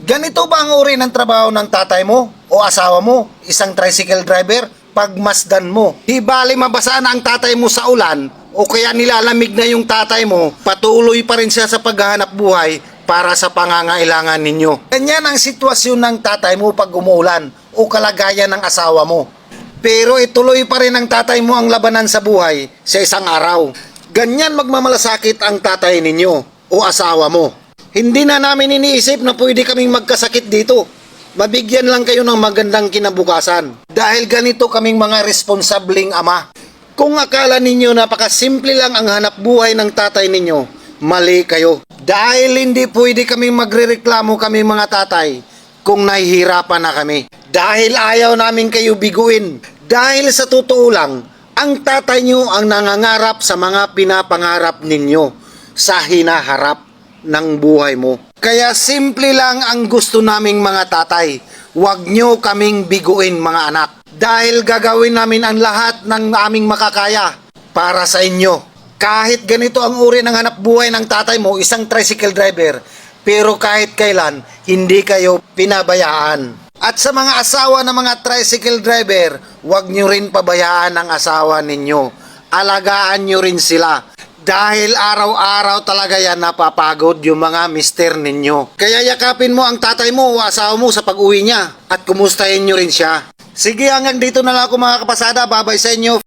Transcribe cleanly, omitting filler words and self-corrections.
Ganito ba ang uri ng trabaho ng tatay mo o asawa mo? Isang tricycle driver? Pagmasdan mo. Di bali mabasa na ang tatay mo sa ulan o kaya nilalamig na yung tatay mo, patuloy pa rin siya sa paghahanap buhay para sa pangangailangan ninyo. Ganyan ang sitwasyon ng tatay mo pag umuulan o kalagayan ng asawa mo. Pero ituloy pa rin ng tatay mo ang labanan sa buhay sa isang araw. Ganyan magmamalasakit ang tatay ninyo o asawa mo. Hindi na namin iniisip na pwede kaming magkasakit dito. Mabigyan lang kayo ng magandang kinabukasan. Dahil ganito kaming mga responsabling ama. Kung akala ninyo napakasimple lang ang hanap buhay ng tatay ninyo, mali kayo. Dahil hindi pwede kaming magrereklamo kami mga tatay kung nahihirapan na kami. Dahil ayaw namin kayo biguin. Dahil sa totoo lang, ang tatay nyo ang nangangarap sa mga pinapangarap ninyo sa hinaharap ng buhay mo. Kaya simple lang ang gusto naming mga tatay. Huwag nyo kaming biguin mga anak. Dahil gagawin namin ang lahat ng aming makakaya para sa inyo. Kahit ganito ang uri ng hanap buhay ng tatay mo, isang tricycle driver, pero kahit kailan, hindi kayo pinabayaan. At sa mga asawa ng mga tricycle driver, huwag nyo rin pabayaan ang asawa ninyo. Alagaan nyo rin sila. Dahil araw-araw talaga yan napapagod yung mga mister ninyo. Kaya yakapin mo ang tatay mo o asawa mo sa pag-uwi niya at kumustahin nyo rin siya. Sige, hanggang dito na lang ako mga kapasada. Babay sa inyo.